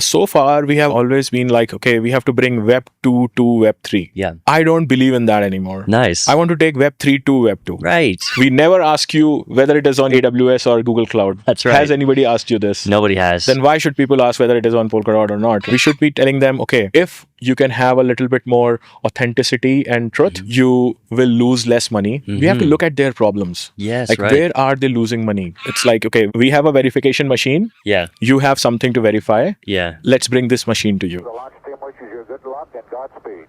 So far, we have always been like, okay, we have to bring Web2 to Web3. Yeah. I don't believe in that anymore. Nice. I want to take Web3 to Web2. Right. We never ask you whether it is on AWS or Google Cloud. That's right. Has anybody asked you this? Nobody has. Then why should people ask whether it is on Polkadot or not? We should be telling them, okay, if you can have a little bit more authenticity and truth, you will lose less money. We have to look at their problems. Yes, Like, right. where are they losing money? It's like, okay, we have a verification machine. Yeah. You have something to verify. Yeah. Let's bring this machine to you. The launch team wishes you good luck and Godspeed.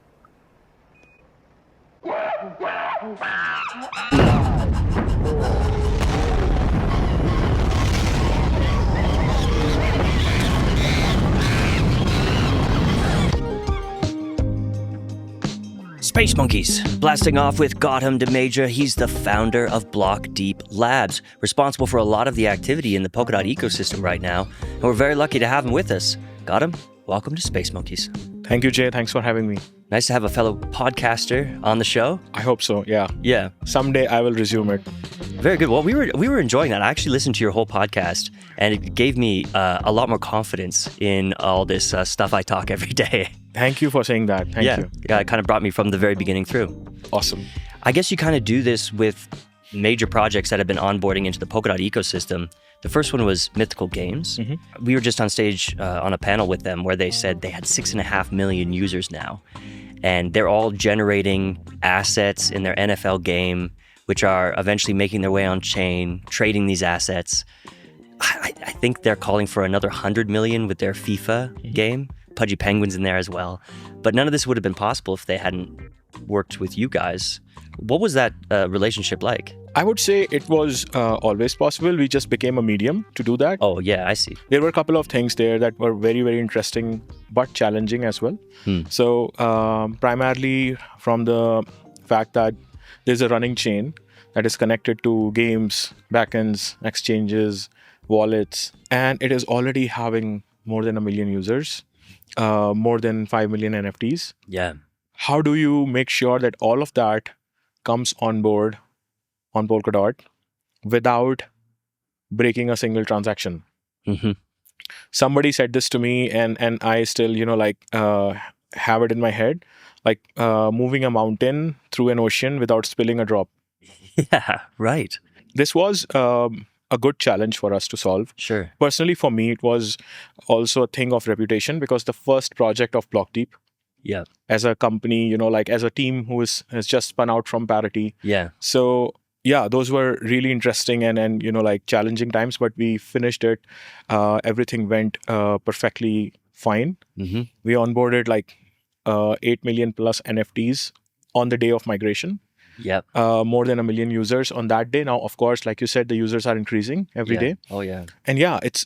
Space Monkeys, blasting off with Gautam Dhameja. He's the founder of Blockdeep Labs, responsible for a lot of the activity in the Polkadot ecosystem right now. And we're very lucky to have him with us. Gautam, welcome to Space Monkeys. Thank you, Jay. Thanks for having me. Nice to have a fellow podcaster on the show. I hope so. Yeah. Yeah. Someday I will resume it. Very good. Well, we were enjoying that. I actually listened to your whole podcast, and it gave me a lot more confidence in all this stuff I talk every day. Thank you for saying that. Thank you. Yeah, it kind of brought me from the very beginning through. Awesome. I guess you kind of do this with major projects that have been onboarding into the Polkadot ecosystem. The first one was Mythical Games. We were just on stage on a panel with them where they said they had 6.5 million users now. And they're all generating assets in their NFL game, which are eventually making their way on chain, trading these assets. I think they're calling for another 100 million with their FIFA game. Pudgy Penguins in there as well. But none of this would have been possible if they hadn't worked with you guys. What was that relationship like? I would say it was always possible. We just became a medium to do that. Oh, yeah, I see. There were a couple of things there that were very, very interesting, but challenging as well. So primarily from the fact that there's a running chain that is connected to games, backends, exchanges, wallets, and it is already having more than 1 million users, more than 5 million NFTs. Yeah. How do you make sure that all of that comes on board on Polkadot without breaking a single transaction? Somebody said this to me, and I still, have it in my head, like moving a mountain through an ocean without spilling a drop. Yeah, right. This was a good challenge for us to solve. Sure. Personally, for me, it was also a thing of reputation, because the first project of Blockdeep, Yeah. as a company, as a team who has just spun out from Parity. Yeah. So yeah, those were really interesting and challenging times, but we finished it. Everything went perfectly fine. We onboarded 8 million plus NFTs on the day of migration. Yep. More than 1 million users on that day. Now, of course, like you said, the users are increasing every day. Oh, yeah. And yeah, it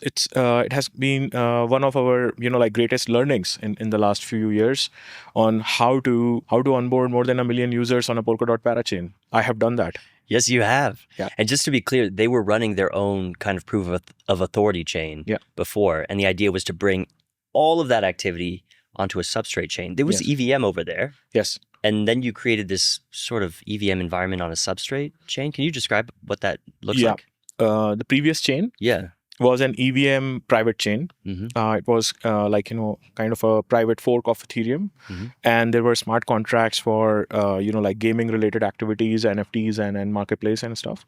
has been one of our greatest learnings in the last few years on how to onboard more than 1 million users on a Polkadot parachain. I have done that. Yes, you have. Yeah. And just to be clear, they were running their own kind of proof of authority chain before. And the idea was to bring all of that activity onto a substrate chain. There was EVM over there. Yes. And then you created this sort of EVM environment on a substrate chain. Can you describe what that looks like? The previous chain was an EVM private chain. It was kind of a private fork of Ethereum. And there were smart contracts for, gaming related activities, NFTs and marketplace and stuff.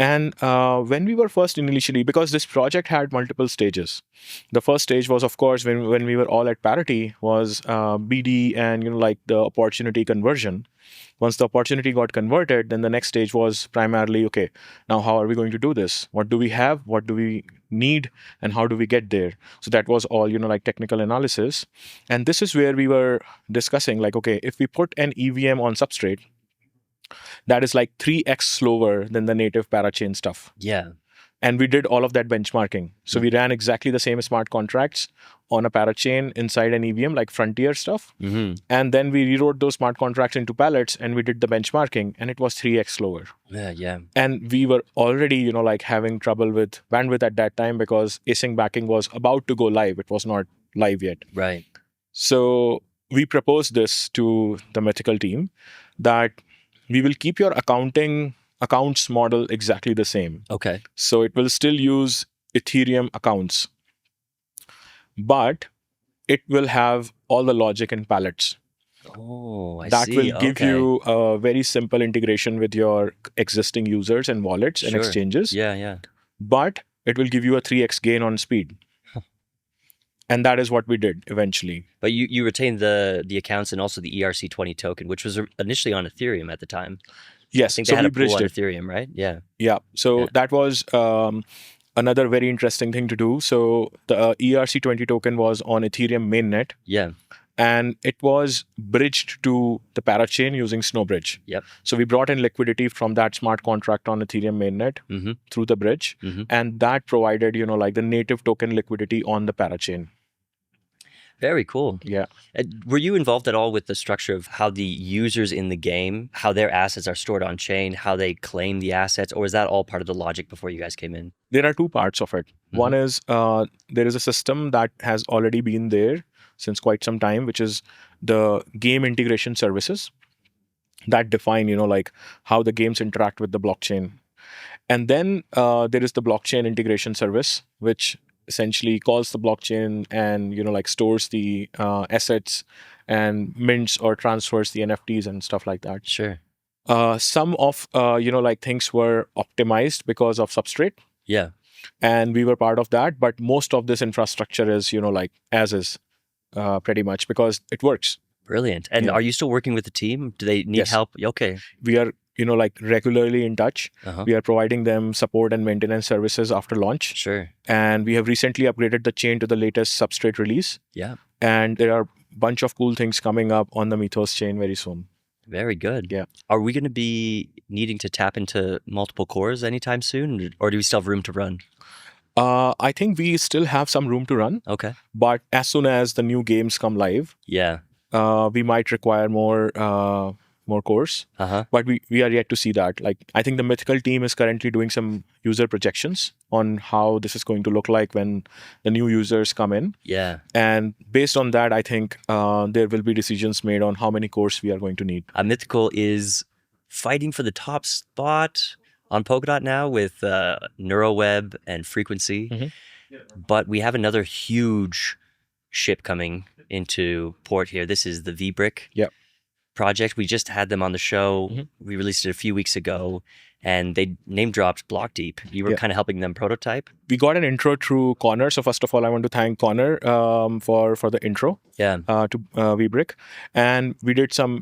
And when we were first initially, because this project had multiple stages. The first stage was, of course, when we were all at Parity, was BD and the opportunity conversion. Once the opportunity got converted, then the next stage was primarily, okay, now how are we going to do this? What do we have? What do we need? And how do we get there? So that was all, technical analysis. And this is where we were discussing, okay, if we put an EVM on substrate, that is 3x slower than the native parachain stuff. Yeah. And we did all of that benchmarking. So we ran exactly the same smart contracts on a parachain inside an EVM, like Frontier stuff. And then we rewrote those smart contracts into pallets and we did the benchmarking, and it was 3x slower. Yeah. And we were already, having trouble with bandwidth at that time because async backing was about to go live. It was not live yet. Right. So we proposed this to the Mythical team that we will keep your accounts model exactly the same. Okay. So it will still use Ethereum accounts. but it will have all the logic and palettes. Oh, I That see. will give Okay. you a very simple integration with your existing users and wallets and Sure. exchanges. Yeah. But it will give you a 3x gain on speed. And that is what we did eventually. But you retained the accounts and also the ERC20 token, which was initially on Ethereum at the time. Yes, I think so they had we a pool bridged on it. Ethereum, right? Yeah. Yeah, so Yeah. that was another very interesting thing to do. So the ERC20 token was on Ethereum mainnet. Yeah. And it was bridged to the Parachain using Snowbridge. Yep. So we brought in liquidity from that smart contract on Ethereum mainnet through the bridge. And that provided, like the native token liquidity on the Parachain. Very cool. Yeah. Were you involved at all with the structure of how the users in the game, how their assets are stored on chain, how they claim the assets, or is that all part of the logic before you guys came in? There are two parts of it. One is there is a system that has already been there since quite some time, which is the game integration services that define, like how the games interact with the blockchain. And then there is the blockchain integration service, which essentially calls the blockchain and, like stores the assets and mints or transfers the NFTs and stuff like that. Sure. Some of, like things were optimized because of Substrate. Yeah. And we were part of that. But most of this infrastructure is, like as is pretty much because it works. Brilliant. And are you still working with the team? Do they need help? Okay. We are, like regularly in touch. We are providing them support and maintenance services after launch. Sure. And we have recently upgraded the chain to the latest Substrate release. Yeah. And there are a bunch of cool things coming up on the Mythos chain very soon. Very good. Yeah. Are we going to be needing to tap into multiple cores anytime soon, or do we still have room to run? I think we still have some room to run. Okay. But as soon as the new games come live, we might require more cores. But we are yet to see that. Like, I think the Mythical team is currently doing some user projections on how this is going to look like when the new users come in. Yeah. And based on that, I think there will be decisions made on how many cores we are going to need. Mythical is fighting for the top spot on Polkadot now with NeuroWeb and Frequency. But we have another huge ship coming into port here. This is the Vbrick project. We just had them on the show. We released it a few weeks ago, and they name dropped Blockdeep. You were kind of helping them prototype. We got an intro through Connor. So first of all, I want to thank Connor for the intro to Vbrick. And we did some,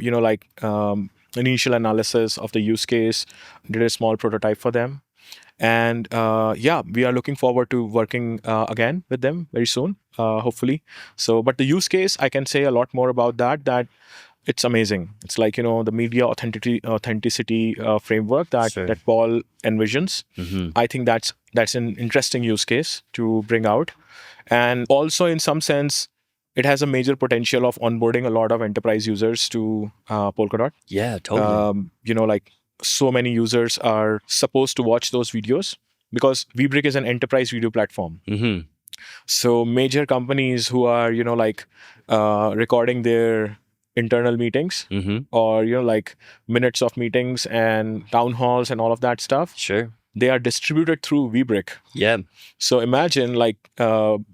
initial analysis of the use case, did a small prototype for them. And we are looking forward to working again with them very soon, hopefully. So, but the use case, I can say a lot more about that it's amazing. It's like, the media authenticity framework that Paul envisions. I think that's an interesting use case to bring out. And also in some sense, it has a major potential of onboarding a lot of enterprise users to Polkadot. Yeah, totally. So many users are supposed to watch those videos because Vbrick is an enterprise video platform. So major companies who are, recording their internal meetings or, minutes of meetings and town halls and all of that stuff. Sure. They are distributed through Vbrick. Yeah. So imagine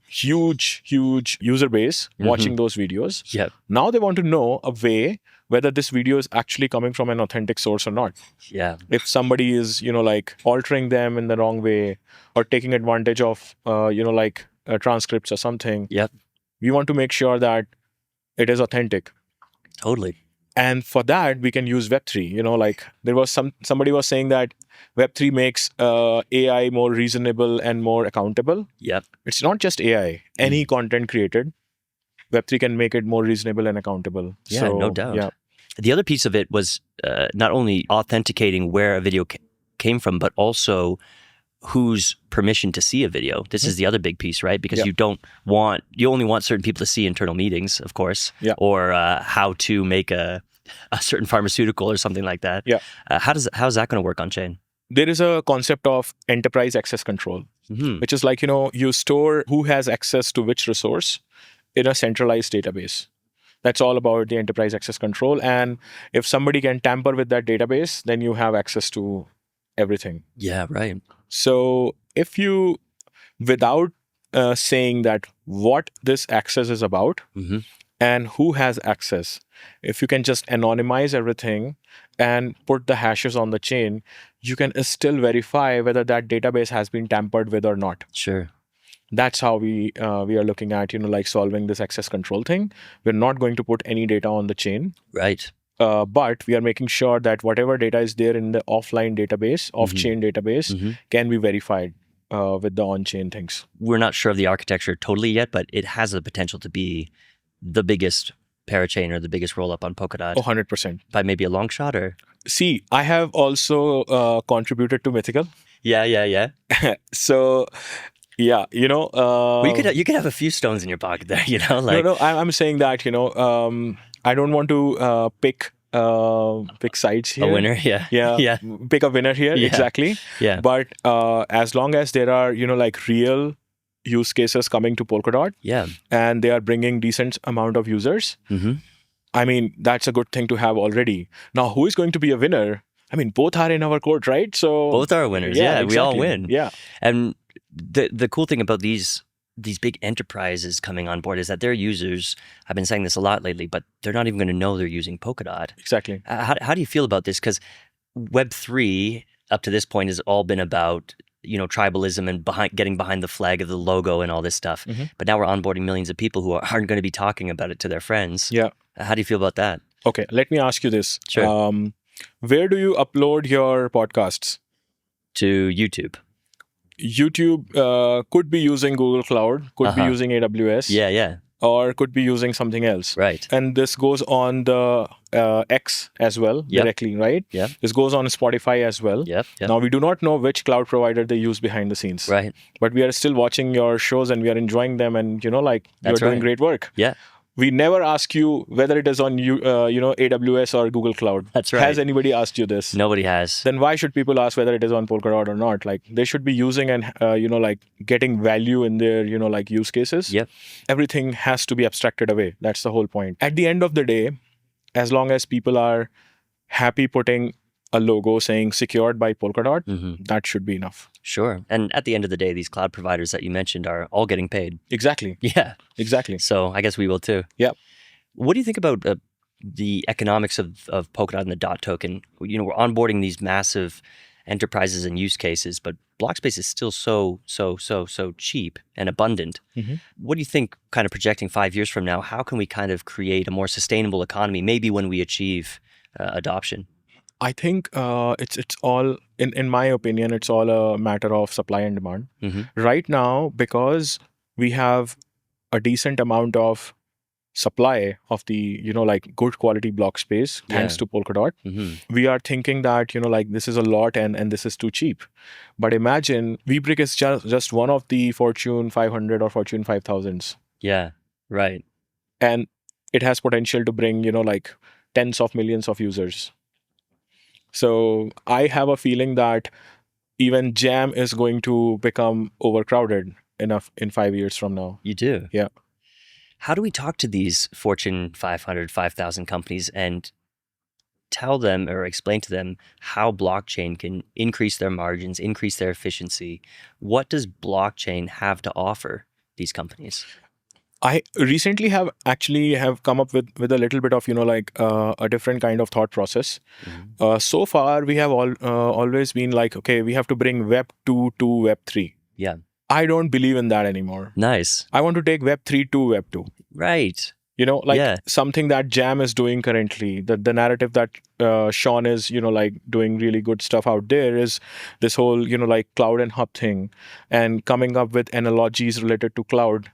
huge user base watching those videos. Yeah. Now they want to know a way whether this video is actually coming from an authentic source or not. Yeah. If somebody is, altering them in the wrong way or taking advantage of, transcripts or something. Yep. We want to make sure that it is authentic. Totally. And for that, we can use Web3. There was somebody was saying that Web3 makes AI more reasonable and more accountable. Yep. It's not just AI. Any content created, Web3 can make it more reasonable and accountable. Yeah, so, no doubt. Yeah. The other piece of it was not only authenticating where a video came from, but also whose permission to see a video. This is the other big piece, right? Because you only want certain people to see internal meetings, of course, or how to make a certain pharmaceutical or something like that. Yeah. How's that going to work on chain? There is a concept of enterprise access control, which is like, you store who has access to which resource in a centralized database. That's all about the enterprise access control. And if somebody can tamper with that database, then you have access to everything. Yeah, right. So if you, without saying that what this access is about and who has access. If you can just anonymize everything and put the hashes on the chain, you can still verify whether that database has been tampered with or not. Sure. That's how we are looking at, like solving this access control thing. We're not going to put any data on the chain. Right. But we are making sure that whatever data is there in the offline database, off-chain database, can be verified with the on-chain things. We're not sure of the architecture totally yet, but it has the potential to be the biggest parachain or the biggest rollup on Polkadot. 100%. By maybe a long shot, or? See, I have also contributed to Mythical. Yeah. So, yeah, well, you could have a few stones in your pocket there, No, I'm saying that, I don't want to pick sides here. A winner, yeah. Pick a winner here, exactly. Yeah. But as long as there are, real use cases coming to Polkadot, and they are bringing decent amount of users, I mean, that's a good thing to have already. Now, who is going to be a winner? I mean, both are in our court, right? So both are winners. Yeah, exactly. We all win. Yeah. And the cool thing about these big enterprises coming on board is that their users, I've been saying this a lot lately, but they're not even going to know they're using Polkadot. Exactly. How do you feel about this? Because Web3 up to this point has all been about tribalism and getting behind the flag of the logo and all this stuff. But now we're onboarding millions of people who aren't going to be talking about it to their friends. Yeah. How do you feel about that? Okay, let me ask you this. Sure. Where do you upload your podcasts? To YouTube. YouTube could be using Google Cloud, could be using AWS. Yeah. Or could be using something else. Right. And this goes on the X as well, directly, right? Yeah. This goes on Spotify as well. Yep. Now, we do not know which cloud provider they use behind the scenes. Right. But we are still watching your shows and we are enjoying them, and, you're doing great work. Yeah. We never ask you whether it is on AWS or Google Cloud. That's right. Has anybody asked you this? Nobody has. Then why should people ask whether it is on Polkadot or not? Like, they should be using and getting value in their use cases. Yep. Everything has to be abstracted away. That's the whole point. At the end of the day, as long as people are happy putting a logo saying secured by Polkadot, that should be enough. Sure. And at the end of the day, these cloud providers that you mentioned are all getting paid. Exactly. Yeah. Exactly. So I guess we will too. Yeah. What do you think about the economics of Polkadot and the DOT token? We're onboarding these massive enterprises and use cases, but blockspace is still so cheap and abundant. What do you think, kind of projecting 5 years from now, how can we kind of create a more sustainable economy, maybe when we achieve adoption? I think it's all, in my opinion, it's all a matter of supply and demand. Right now, because we have a decent amount of supply of the, good quality block space, thanks to Polkadot, we are thinking that, this is a lot and this is too cheap. But imagine, Vbrick is just one of the Fortune 500 or Fortune 5000s. Yeah, right. And it has potential to bring, tens of millions of users. So I have a feeling that even Jam is going to become overcrowded enough in 5 years from now. You do? Yeah. How do we talk to these Fortune 500, 5,000 companies and tell them or explain to them how blockchain can increase their margins, increase their efficiency? What does blockchain have to offer these companies? I recently have come up with a little bit of, a different kind of thought process. So far, we have always been like, okay, we have to bring Web2 to Web3. Yeah. I don't believe in that anymore. Nice. I want to take Web3 to Web2. Right. Something that Jam is doing currently, the narrative that Sean is, doing really good stuff out there is this whole, cloud and hub thing, and coming up with analogies related to cloud.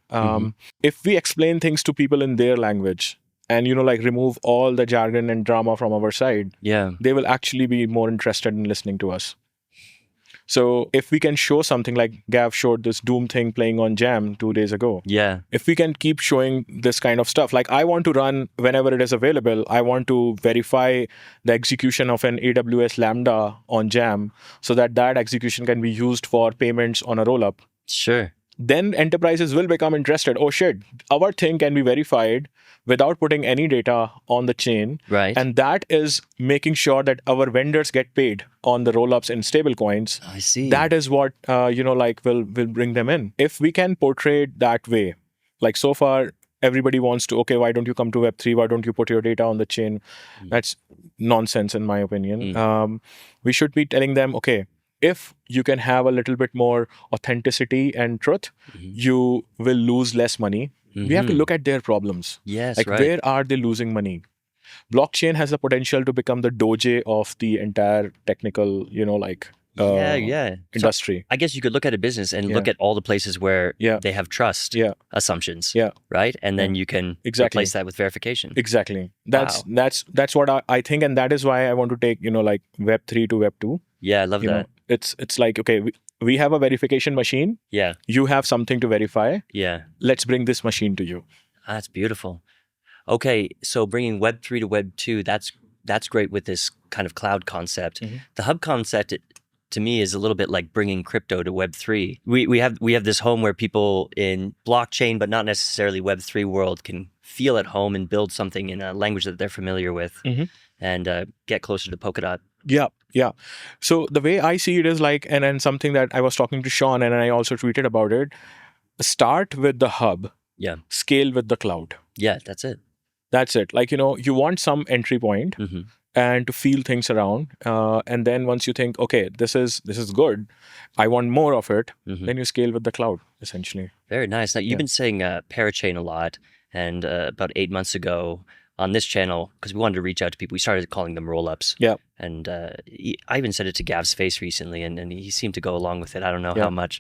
If we explain things to people in their language and, remove all the jargon and drama from our side, they will actually be more interested in listening to us. So if we can show something like Gav showed this Doom thing playing on Jam 2 days ago. Yeah. If we can keep showing this kind of stuff, like I want to run whenever it is available, I want to verify the execution of an AWS Lambda on Jam so that execution can be used for payments on a rollup. Sure. then enterprises will become interested. Oh shit, our thing can be verified without putting any data on the chain. Right. And that is making sure that our vendors get paid on the rollups in stable coins. I see. That is what, will bring them in. If we can portray it that way, like so far, everybody wants to, okay, why don't you come to Web3? Why don't you put your data on the chain? That's nonsense in my opinion. We should be telling them, okay, if you can have a little bit more authenticity and truth, you will lose less money. We have to look at their problems. Yes, like right. where are they losing money? Blockchain has the potential to become the Doge of the entire technical, industry. So I guess you could look at a business and look at all the places where they have trust assumptions, right? And then you can replace that with verification. Exactly. That's what I think, and that is why I want to take Web3 to Web2. Yeah, I love that. It's like, okay, we have a verification machine. Yeah. You have something to verify. Yeah. Let's bring this machine to you. That's beautiful. Okay, so bringing Web3 to Web2, that's great with this kind of cloud concept. The hub concept, to me, is a little bit like bringing crypto to Web3. We have this home where people in blockchain, but not necessarily Web3 world, can feel at home and build something in a language that they're familiar with, and get closer to Polkadot. Yeah. So the way I see it is like, and something that I was talking to Sean, and I also tweeted about it. Start with the hub. Yeah. Scale with the cloud. Yeah, that's it. That's it. Like, you want some entry point and to feel things around. And then once you think, okay, this is good, I want more of it, then you scale with the cloud, essentially. Very nice. Now, you've been saying Parachain a lot. And about 8 months ago on this channel, because we wanted to reach out to people, we started calling them Rollups. Yeah. And I even said it to Gav's face recently, and he seemed to go along with it. I don't know how much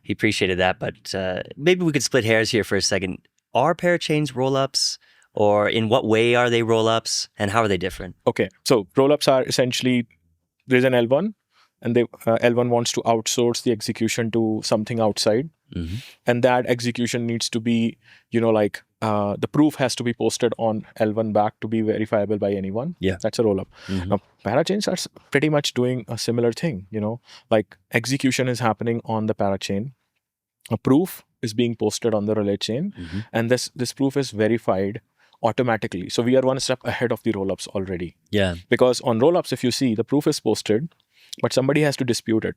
he appreciated that, but maybe we could split hairs here for a second. Are Parachains Rollups? Or in what way are they rollups, and how are they different? Okay, so rollups are essentially, there's an L1, and L1 wants to outsource the execution to something outside, and that execution needs to be, the proof has to be posted on L1 back to be verifiable by anyone. Yeah, that's a rollup. Now, Parachains are pretty much doing a similar thing. Like execution is happening on the Parachain, a proof is being posted on the relay chain, and this proof is verified automatically. So we are one step ahead of the rollups already. Yeah. Because on rollups, if you see, the proof is posted, but somebody has to dispute it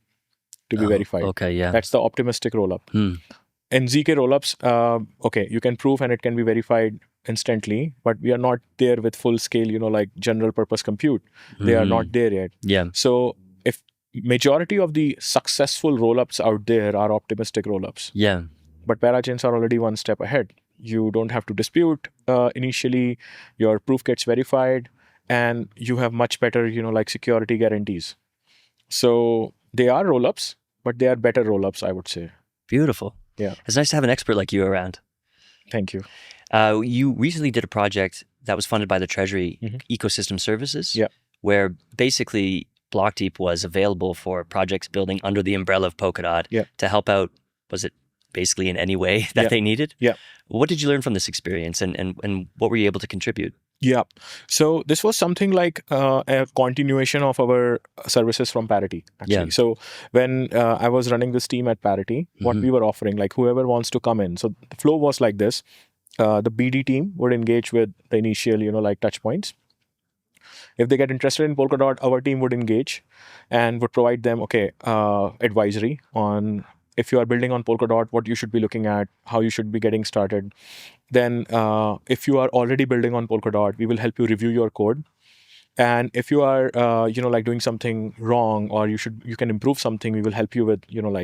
to be verified. Okay, yeah. That's the optimistic rollup. In ZK rollups, okay, you can prove and it can be verified instantly, but we are not there with full scale, like general purpose compute. They are not there yet. Yeah. So if majority of the successful rollups out there are optimistic rollups. Yeah. But Parachains are already one step ahead. You don't have to dispute initially, your proof gets verified, and you have much better, security guarantees. So they are rollups, but they are better rollups, I would say. Beautiful. Yeah. It's nice to have an expert like you around. Thank you. You recently did a project that was funded by the Treasury Ecosystem Services, where basically Blockdeep was available for projects building under the umbrella of Polkadot to help out, was it basically in any way that they needed? Yeah. What did you learn from this experience, and what were you able to contribute? Yeah. So this was something like a continuation of our services from Parity, actually. Yeah. So when I was running this team at Parity, what we were offering, like whoever wants to come in. So the flow was like this. The BD team would engage with the initial, touch points. If they get interested in Polkadot, our team would engage and would provide them, advisory on if you are building on Polkadot, what you should be looking at, how you should be getting started. Then if you are already building on Polkadot, we will help you review your code. And if you are, doing something wrong, or you can improve something, we will help you with,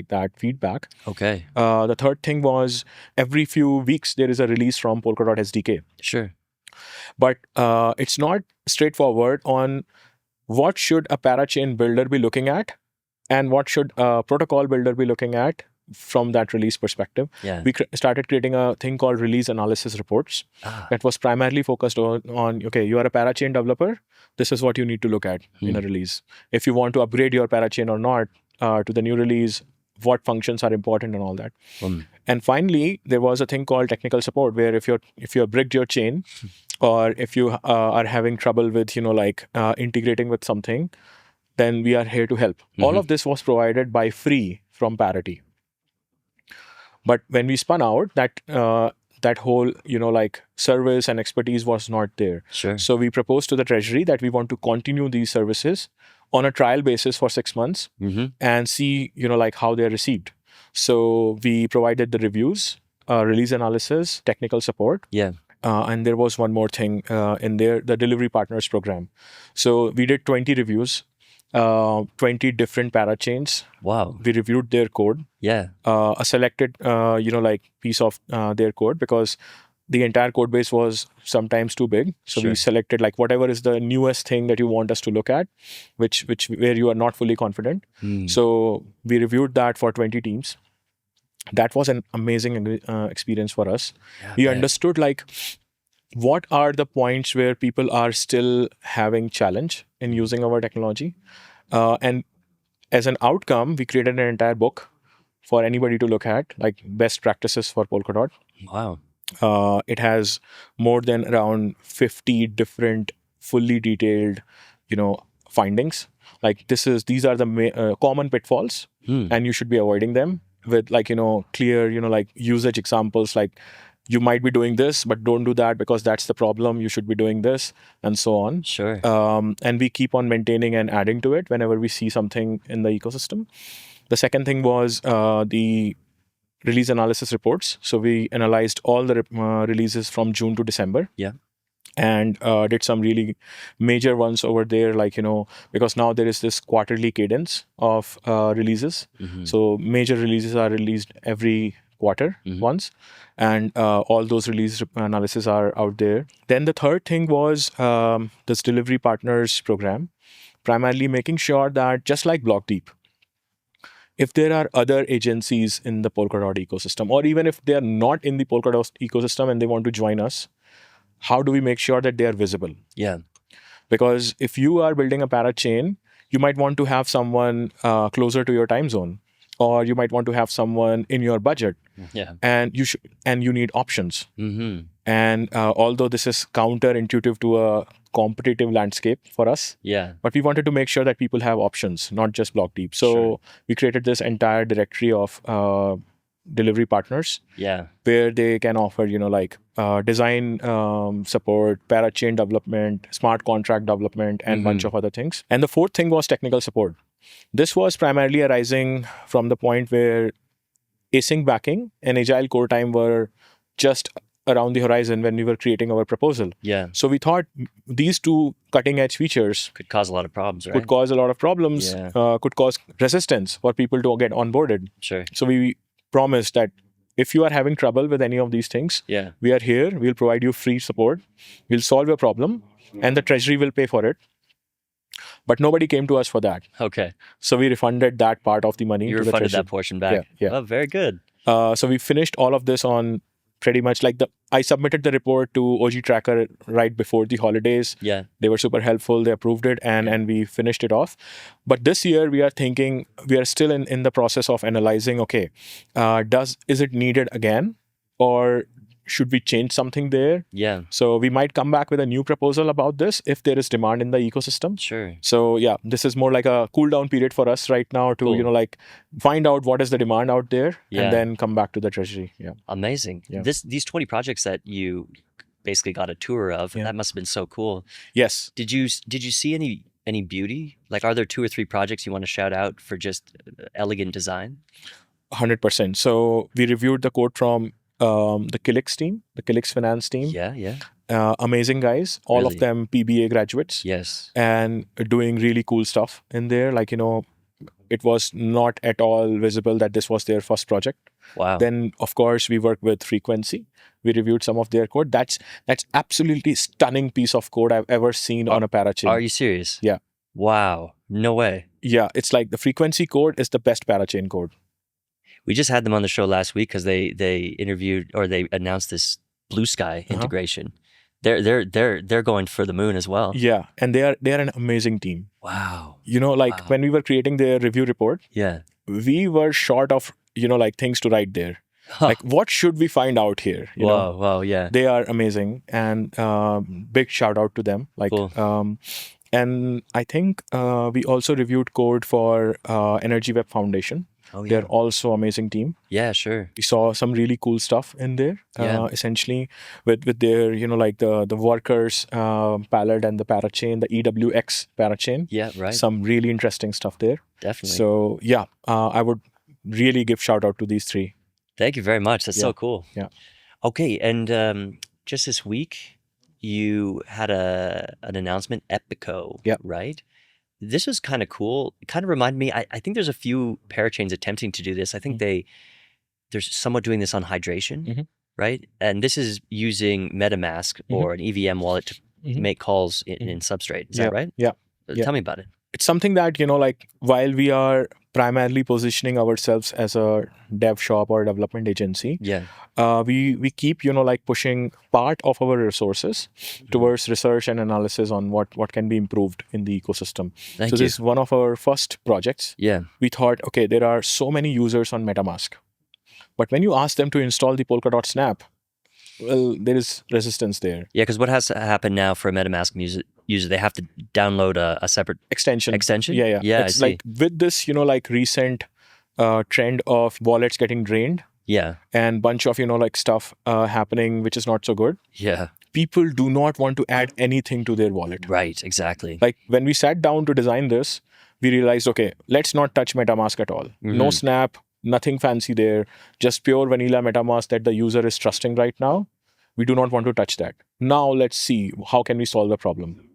that feedback. Okay. The third thing was every few weeks, there is a release from Polkadot SDK. Sure. But it's not straightforward on what should a parachain builder be looking at and what should a protocol builder be looking at from that release perspective. Yeah. We started creating a thing called release analysis reports that was primarily focused on, okay, you are a parachain developer. This is what you need to look at in a release. If you want to upgrade your parachain or not to the new release, what functions are important and all that. And finally, there was a thing called technical support, where if you're bricked your chain, or if you are having trouble with, integrating with something, then we are here to help. All of this was provided by free from Parity. But when we spun out, that whole service and expertise was not there. Sure. So we proposed to the treasury that we want to continue these services on a trial basis for 6 months and see how they're received. So we provided the reviews, release analysis, technical support. Yeah. And there was one more thing in there, the delivery partners program. So we did 20 reviews, 20 different parachains. Wow. We reviewed their code. Yeah. A selected, piece of their code, because the entire code base was sometimes too big. So we selected whatever is the newest thing that you want us to look at, where you are not fully confident. So we reviewed that for 20 teams. That was an amazing experience for us. We understood what are the points where people are still having challenge in using our technology. And as an outcome, we created an entire book for anybody to look at, best practices for Polkadot. Wow. It has more than around 50 different fully detailed, findings. These are the common pitfalls, and you should be avoiding them with clear, usage examples. You might be doing this, but don't do that because that's the problem. You should be doing this, and so on. Sure. And we keep on maintaining and adding to it whenever we see something in the ecosystem. The second thing was the release analysis reports. So we analyzed all the releases from June to December. Yeah. And did some really major ones over there, because now there is this quarterly cadence of releases. So major releases are released every quarter once, and all those release analysis are out there. Then the third thing was this delivery partners program, primarily making sure that just like Blockdeep, if there are other agencies in the Polkadot ecosystem, or even if they are not in the Polkadot ecosystem and they want to join us, how do we make sure that they are visible? Yeah. Because if you are building a parachain, you might want to have someone closer to your time zone, or you might want to have someone in your budget. Yeah. And you need options. And although this is counterintuitive to a competitive landscape for us, but we wanted to make sure that people have options, not just Blockdeep. So we created this entire directory of delivery partners, where they can offer design support, parachain development, smart contract development, and bunch of other things. And the fourth thing was technical support. This was primarily arising from the point where async backing and agile core time were just around the horizon when we were creating our proposal. So we thought these two cutting edge features could cause a lot of problems, right? Could cause a lot of problems, could cause resistance for people to get onboarded. So we promised that if you are having trouble with any of these things, we are here. We'll provide you free support. We'll solve your problem, and the treasury will pay for it. But nobody came to us for that. Okay. So we refunded that part of the money. You to refunded the treasury. that portion back. Oh, very good. So we finished all of this on pretty much I submitted the report to OG Tracker right before the holidays. They were super helpful. They approved it, and we finished it off. But this year we are still in the process of analyzing, okay, is it needed again, or should we change something there? So we might come back with a new proposal about this if there is demand in the ecosystem. So this is more like a cool down period for us right now to find out what is the demand out there, and then come back to the treasury. Amazing. These 20 projects that you basically got a tour of, that must have been so cool. Yes. Did you see any beauty? Are there 2 or 3 projects you want to shout out for just elegant design? 100%. So we reviewed the code from the Kilix team, the Kilix finance team. Amazing guys, all of them PBA graduates. And doing really cool stuff in there. It was not at all visible that this was their first project. Wow. Then of course we worked with Frequency. We reviewed some of their code. That's absolutely stunning piece of code I've ever seen on a parachain. Are you serious? Yeah. Wow. No way. Yeah, it's the Frequency code is the best parachain code. We just had them on the show last week because they interviewed, or they announced this Blue Sky integration. They're going for the moon as well. Yeah, and they are an amazing team. Wow. When we were creating their review report, we were short of things to write there. What should we find out here? Wow, yeah. They are amazing, and big shout out to them. Cool. And I think we also reviewed code for Energy Web Foundation. Oh, yeah. They're also amazing team. Yeah, sure. We saw some really cool stuff in there. Yeah. Essentially, with their like the workers palette and the parachain, the EWX parachain. Yeah, right. Some really interesting stuff there. Definitely. So yeah, I would really give shout out to these three. Thank you very much. That's so cool. Yeah. Okay, and just this week, you had an announcement, Epico, right? This was kind of cool. It kind of reminded me, I think there's a few parachains attempting to do this. I think they're somewhat doing this on hydration, right? And this is using MetaMask or an EVM wallet to make calls in Substrate. Is that right? Yeah. Tell me about it. It's something that, like while we are primarily positioning ourselves as a dev shop or development agency, we keep, like pushing part of our resources towards research and analysis on what can be improved in the ecosystem. Thank so you. This is one of our first projects. Yeah. We thought, okay, there are so many users on MetaMask, but when you ask them to install the Polkadot Snap, well, there is resistance there. Yeah, because what has to happen now for a MetaMask user, they have to download a separate extension. Yeah, it's like with this, like recent trend of wallets getting drained. Yeah. And bunch of, like stuff happening, which is not so good. Yeah. People do not want to add anything to their wallet. Right, exactly. Like when we sat down to design this, we realized, okay, let's not touch MetaMask at all. No Snap, nothing fancy there, just pure vanilla MetaMask that the user is trusting right now. We do not want to touch that. Now let's see how can we solve the problem.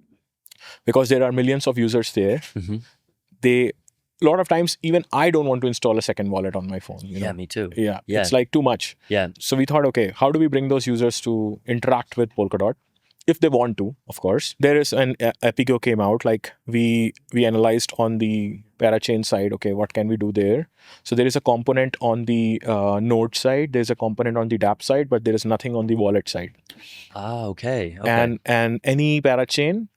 Because there are millions of users there. A lot of times, even I don't want to install a second wallet on my phone. Yeah, me too. Yeah, it's like too much. Yeah. So we thought, okay, how do we bring those users to interact with Polkadot? If they want to, of course. There is an Epico came out, like we analyzed on the Parachain side, okay, what can we do there? So there is a component on the node side, there's a component on the dApp side, but there is nothing on the wallet side. Ah, okay. And any Parachain,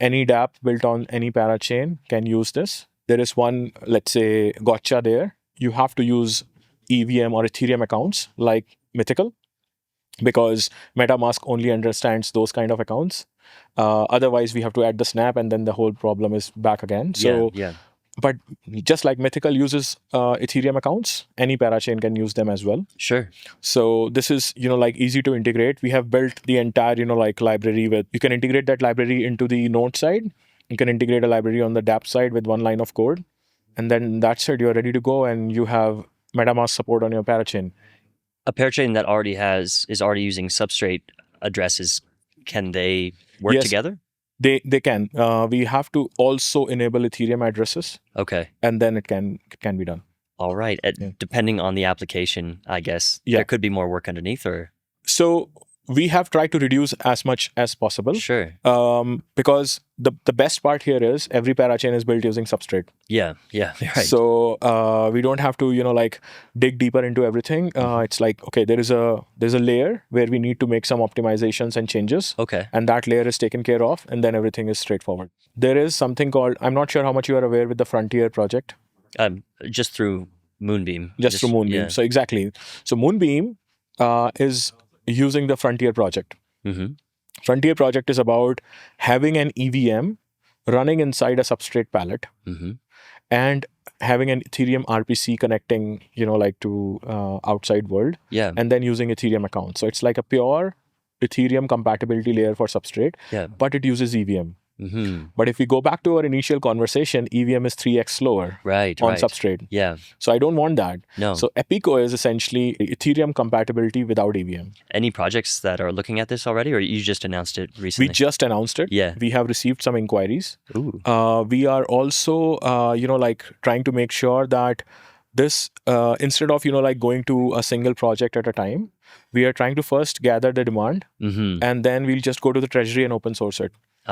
any dApp built on any Parachain can use this. There is one, let's say, gotcha there. You have to use EVM or Ethereum accounts like Mythical, because MetaMask only understands those kind of accounts. Otherwise, we have to add the Snap and then the whole problem is back again. So, but just like Mythical uses Ethereum accounts, any Parachain can use them as well. Sure. So this is, like easy to integrate. We have built the entire, like library with, you can integrate that library into the node side. You can integrate a library on the dApp side with one line of code. And then that's it. You're ready to go and you have MetaMask support on your Parachain. A parachain that is already using Substrate addresses, can they work together? They can. We have to also enable Ethereum addresses. Okay. And then it can be done. All right. Depending on the application, I guess there could be more work underneath, or so we have tried to reduce as much as possible. Sure. Because the best part here is every parachain is built using Substrate. Yeah, right. So we don't have to, like dig deeper into everything. It's like, okay, there's a layer where we need to make some optimizations and changes. Okay. And that layer is taken care of, and then everything is straightforward. There is something called, I'm not sure how much you are aware with the Frontier project. Just through Moonbeam. Just through Moonbeam. Yeah. So exactly. So Moonbeam is using the Frontier project. Frontier project is about having an EVM running inside a Substrate palette and having an Ethereum RPC connecting, like to outside world. Yeah. And then using Ethereum account. So it's like a pure Ethereum compatibility layer for Substrate, but it uses EVM. But if we go back to our initial conversation, EVM is 3x slower on Substrate. Yeah. So I don't want that. No. So Epico is essentially Ethereum compatibility without EVM. Any projects that are looking at this already, or you just announced it recently? We just announced it. Yeah. We have received some inquiries. Ooh. We are also, like trying to make sure that this, instead of, like going to a single project at a time, we are trying to first gather the demand and then we'll just go to the treasury and open source it.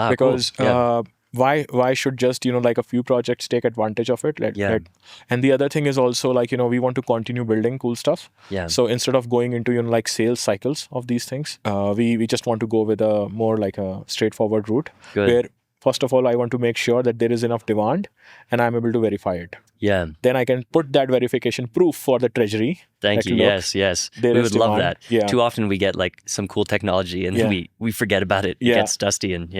Because cool. why should just like a few projects take advantage of it? And the other thing is also like we want to continue building cool stuff. So instead of going into like sales cycles of these things, we just want to go with a more like a straightforward route. Good. Where first of all I want to make sure that there is enough demand and I'm able to verify it. Yeah. Then I can put that verification proof for the treasury. Thank you. Yes. We would love that. Yeah. Too often we get like some cool technology and then we forget about it. It gets dusty and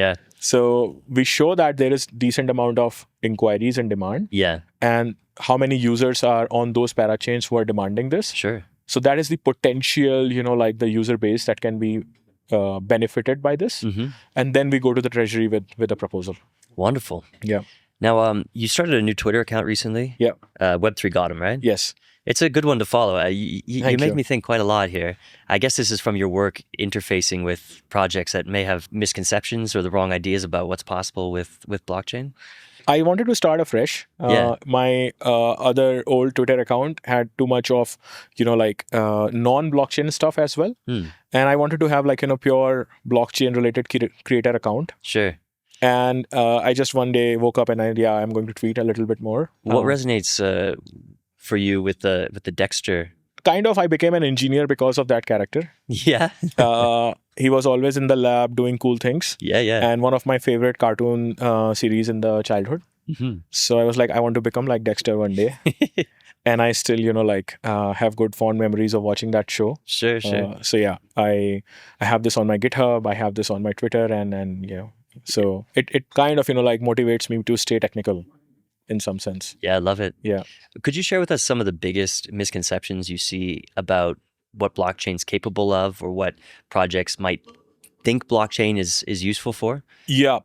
So we show that there is decent amount of inquiries and demand. Yeah. And how many users are on those parachains who are demanding this. Sure. So that is the potential, like the user base that can be benefited by this. And then we go to the treasury with a proposal. Wonderful. Yeah. Now, you started a new Twitter account recently. Yeah. Web3 Gautam, right? Yes. It's a good one to follow. You Thank make you. me think quite a lot here. I guess this is from your work interfacing with projects that may have misconceptions or the wrong ideas about what's possible with blockchain. I wanted to start afresh. Yeah. My other old Twitter account had too much of, non-blockchain stuff as well. And I wanted to have pure blockchain related creator account. Sure. And I just one day woke up and I'm going to tweet a little bit more. What resonates for you with the Dexter? Kind of, I became an engineer because of that character. Yeah. He was always in the lab doing cool things. Yeah. And one of my favorite cartoon series in the childhood. So I was like, I want to become like Dexter one day. And I still, have good fond memories of watching that show. Sure. So yeah, I have this on my GitHub. I have this on my Twitter, and so it kind of motivates me to stay technical in some sense. Yeah, I love it. Yeah. Could you share with us some of the biggest misconceptions you see about what blockchain's capable of, or what projects might think blockchain is useful for? Yeah.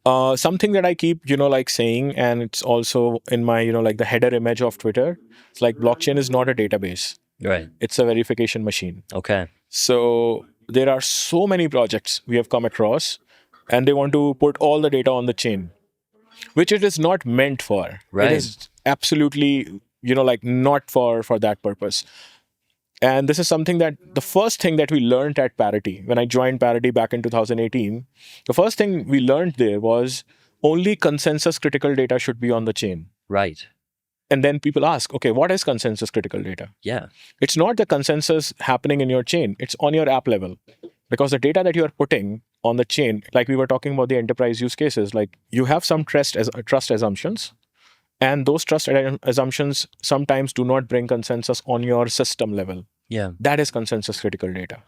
Something that I keep, saying, and it's also in my, the header image of Twitter. It's like blockchain is not a database. Right. It's a verification machine. Okay. So there are so many projects we have come across, and they want to put all the data on the chain, which it is not meant for. Right. It is absolutely, not for that purpose. And this is something that the first thing that we learned at Parity, when I joined Parity back in 2018, the first thing we learned there was only consensus critical data should be on the chain. Right. And then people ask, okay, what is consensus critical data? Yeah. It's not the consensus happening in your chain. It's on your app level. Because the data that you are putting on the chain, like we were talking about the enterprise use cases, like you have some trust assumptions. And those trust assumptions sometimes do not bring consensus on your system level. Yeah. That is consensus critical data.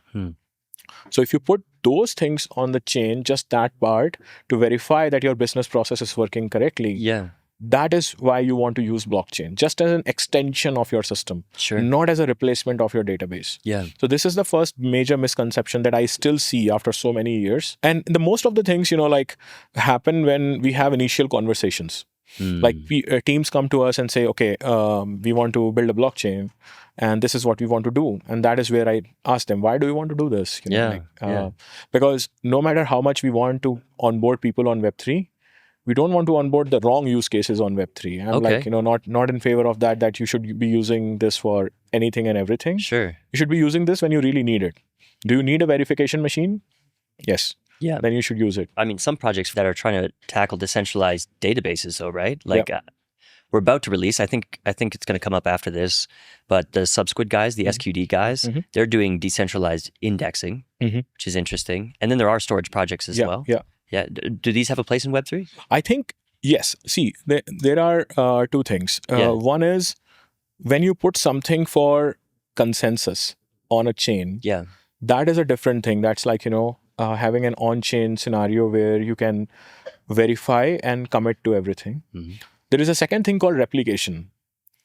So if you put those things on the chain, just that part, to verify that your business process is working correctly, Yeah. that is why you want to use blockchain, just as an extension of your system, Sure. not as a replacement of your database. Yeah. So this is the first major misconception that I still see after so many years. And the most of the things, happen when we have initial conversations. Like teams come to us and say, okay, we want to build a blockchain and this is what we want to do. And that is where I ask them, why do you want to do this? Because no matter how much we want to onboard people on Web3, we don't want to onboard the wrong use cases on Web3. I'm not in favor of that you should be using this for anything and everything. Sure. You should be using this when you really need it. Do you need a verification machine? Yes. Yeah. Then you should use it. I mean, some projects that are trying to tackle decentralized databases, though, right? Like we're about to release. I think it's going to come up after this. But the Subsquid guys, the SQD guys, they're doing decentralized indexing, which is interesting. And then there are storage projects as well. Yeah. Do these have a place in Web3? I think yes. See, there are two things. One is when you put something for consensus on a chain. Yeah. That is a different thing. That's like having an on-chain scenario where you can verify and commit to everything. There is a second thing called replication,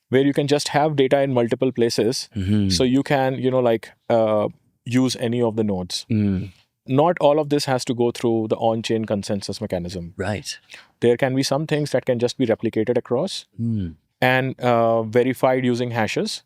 where you can just have data in multiple places. So you can, use any of the nodes. Not all of this has to go through the on-chain consensus mechanism. Right. There can be some things that can just be replicated across and verified using hashes.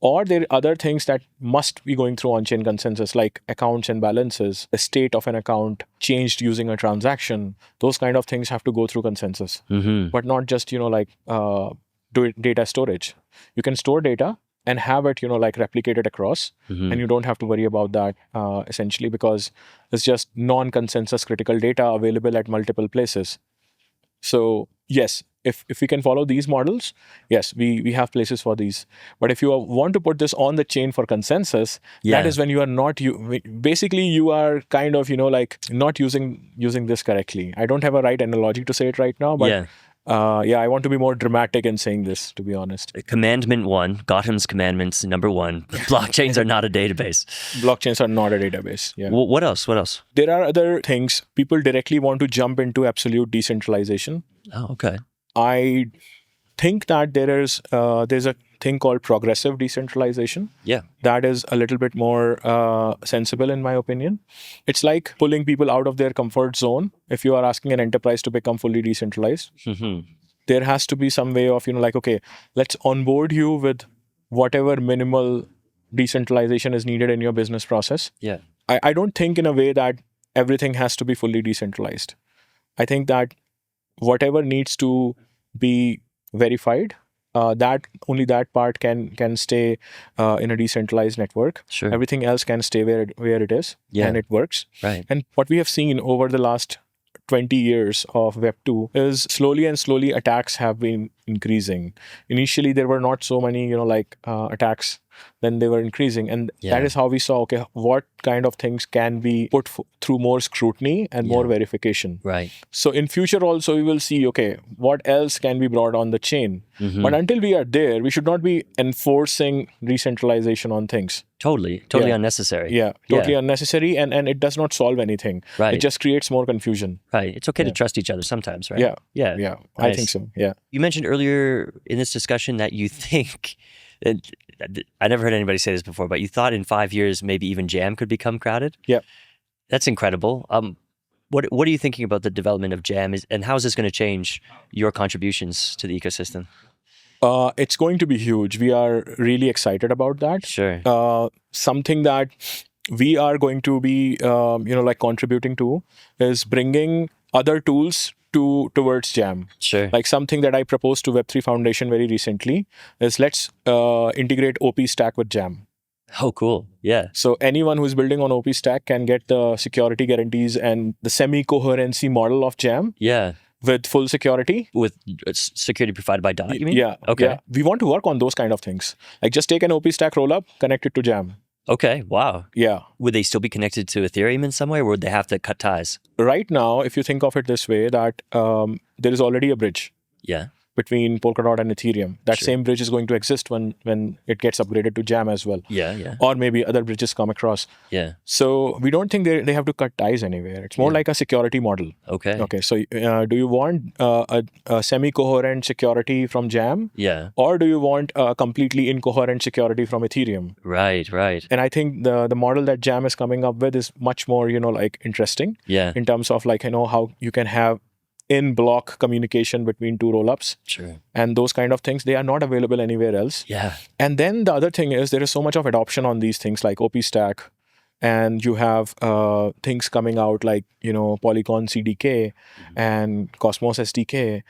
Or there are other things that must be going through on-chain consensus, like accounts and balances, the state of an account changed using a transaction. Those kind of things have to go through consensus, but not just, data storage. You can store data and have it, replicated across, and you don't have to worry about that essentially, because it's just non-consensus critical data available at multiple places. So yes, if we can follow these models, yes, we have places for these. But if you want to put this on the chain for consensus, that is when you are not, basically you are kind of, not using this correctly. I don't have a right analogy to say it right now, but I want to be more dramatic in saying this, to be honest. Commandment 1, Gautam's commandments number 1, blockchains are not a database. Blockchains are not a database. Yeah. What else? What else? There are other things. People directly want to jump into absolute decentralization. Oh, okay. I think that there's a thing called progressive decentralization. Yeah. That is a little bit more sensible in my opinion. It's like pulling people out of their comfort zone. If you are asking an enterprise to become fully decentralized, there has to be some way of, like, okay, let's onboard you with whatever minimal decentralization is needed in your business process. Yeah. I don't think in a way that everything has to be fully decentralized. I think that whatever needs to be verified, that part can stay in a decentralized network. Sure. Everything else can stay where it is, and it works. Right. And what we have seen over the last 20 years of Web2 is slowly attacks have been increasing. Initially, there were not so many, attacks. Then they were increasing. And that is how we saw, okay, what kind of things can be put through more scrutiny and more verification. Right. So in future also, we will see, okay, what else can be brought on the chain? But until we are there, we should not be enforcing decentralization on things. Totally unnecessary. Yeah, totally unnecessary. And it does not solve anything. Right. It just creates more confusion. Right. It's okay to trust each other sometimes, right? Yeah. Yeah. Yeah. Nice. I think so. Yeah. You mentioned earlier in this discussion that you think, I never heard anybody say this before, but you thought in 5 years maybe even Jam could become crowded? Yeah. That's incredible. What are you thinking about the development of Jam, and how is this going to change your contributions to the ecosystem? It's going to be huge. We are really excited about that. Sure. Something that we are going to be, contributing to is bringing other tools towards Jam. Sure. Like something that I proposed to Web3 Foundation very recently is let's integrate OP Stack with Jam. Oh, cool. Yeah. So anyone who's building on OP Stack can get the security guarantees and the semi-coherency model of Jam. Yeah. With full security. With security provided by DOT, you mean? Yeah. Okay. Yeah. We want to work on those kind of things. Like just take an OP Stack rollup, connect it to Jam. Okay. Wow. Yeah. Would they still be connected to Ethereum in some way, or would they have to cut ties? Right now, if you think of it this way, that there is already a bridge. Yeah. Between Polkadot and Ethereum. That same bridge is going to exist when it gets upgraded to Jam as well. Yeah. Or maybe other bridges come across. Yeah. So we don't think they have to cut ties anywhere. It's more like a security model. Okay. Okay. So do you want a semi-coherent security from Jam? Yeah. Or do you want a completely incoherent security from Ethereum? Right. And I think the model that Jam is coming up with is much more, interesting. Yeah. In terms of how you can have in-block communication between two rollups. Sure. And those kind of things, they are not available anywhere else. Yeah. And then the other thing is there is so much of adoption on these things like OP Stack, and you have things coming out like, Polygon CDK and Cosmos SDK.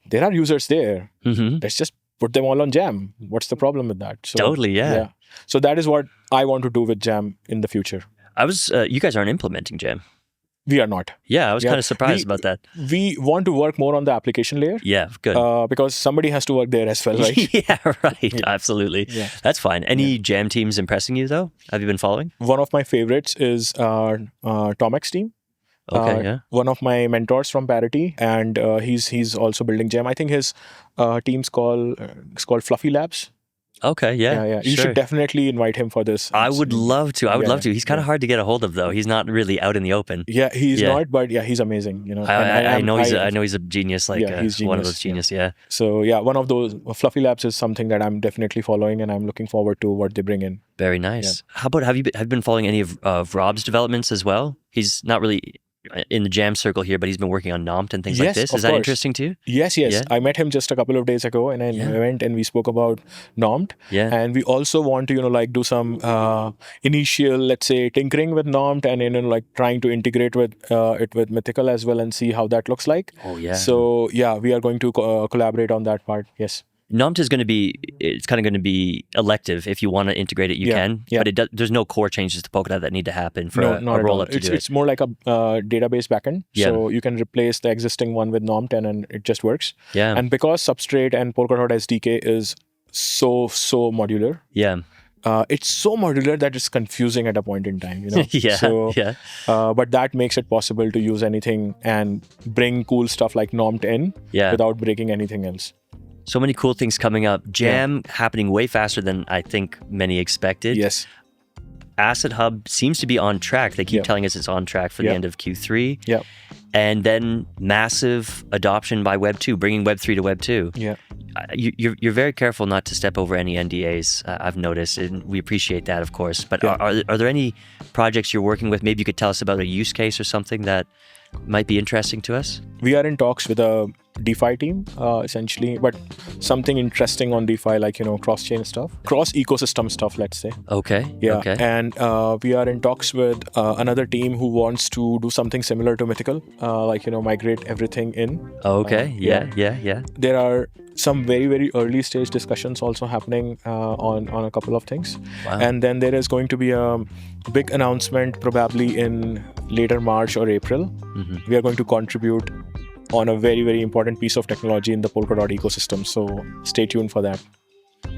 There are users there. Let's just put them all on Jam. What's the problem with that? So, totally, yeah. So that is what I want to do with Jam in the future. You guys aren't implementing Jam. We are not. Yeah, I was kind of surprised about that. We want to work more on the application layer. Yeah, good. Because somebody has to work there as well, right? Yeah, right. Absolutely. Yeah. That's fine. Any Jam teams impressing you, though? Have you been following? One of my favorites is Tomek's team. Okay, yeah. One of my mentors from Parity, and he's also building Jam. I think his team's called Fluffy Labs. Okay, yeah. You should definitely invite him for this. I would love to. I would love to. He's kind of hard to get a hold of, though. He's not really out in the open. Yeah, he's not, but he's amazing. I know he's a genius. Like he's one of those genius. Yeah. So one of those Fluffy Labs is something that I'm definitely following, and I'm looking forward to what they bring in. Very nice. Yeah. How about have you been following any of Rob's developments as well? He's not really in the Jam circle here, but he's been working on NOMT and things like this. Is that interesting to you? Yes. Yeah? I met him just a couple of days ago, and I went and we spoke about NOMT. Yeah. And we also want to do some initial, let's say, tinkering with NOMT, and trying to integrate with it with Mythical as well and see how that looks like. Oh yeah. So we are going to collaborate on that part. Yes. NOMT is it's kind of going to be elective. If you want to integrate it, you can. Yeah. But there's no core changes to Polkadot that need to happen for a rollup to do it. It's more like a database backend. Yeah. So you can replace the existing one with NOMT, and it just works. Yeah. And because Substrate and Polkadot SDK is so modular. Yeah. it's so modular that it's confusing at a point in time, but that makes it possible to use anything and bring cool stuff like NOMT in without breaking anything else. So many cool things coming up. Jam happening way faster than I think many expected. Yes. Asset Hub seems to be on track. They keep telling us it's on track for the end of Q3. Yeah. And then massive adoption by Web2, bringing Web3 to Web2. Yeah. You're very careful not to step over any NDAs, I've noticed, and we appreciate that, of course. But are there any projects you're working with? Maybe you could tell us about a use case or something that might be interesting to us? We are in talks with a DeFi team, essentially, but something interesting on DeFi, like, cross-chain stuff, cross-ecosystem stuff, let's say. Okay. Yeah. Okay. And we are in talks with another team who wants to do something similar to Mythical, migrate everything in. Okay. Yeah. There are some very, very early stage discussions also happening on a couple of things. Wow. And then there is going to be a big announcement probably in later March or April. We are going to contribute on a very, very important piece of technology in the Polkadot ecosystem. So stay tuned for that.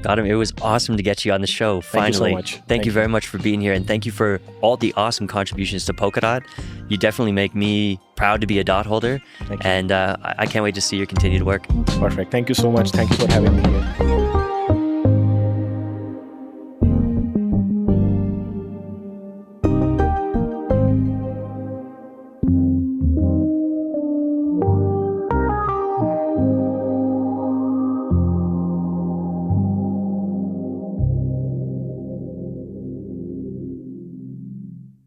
Gautam, it was awesome to get you on the show, finally. Thank you so much. Thank you very much for being here, and thank you for all the awesome contributions to Polkadot. You definitely make me proud to be a DOT holder, and I can't wait to see your continued work. Perfect. Thank you so much. Thank you for having me here.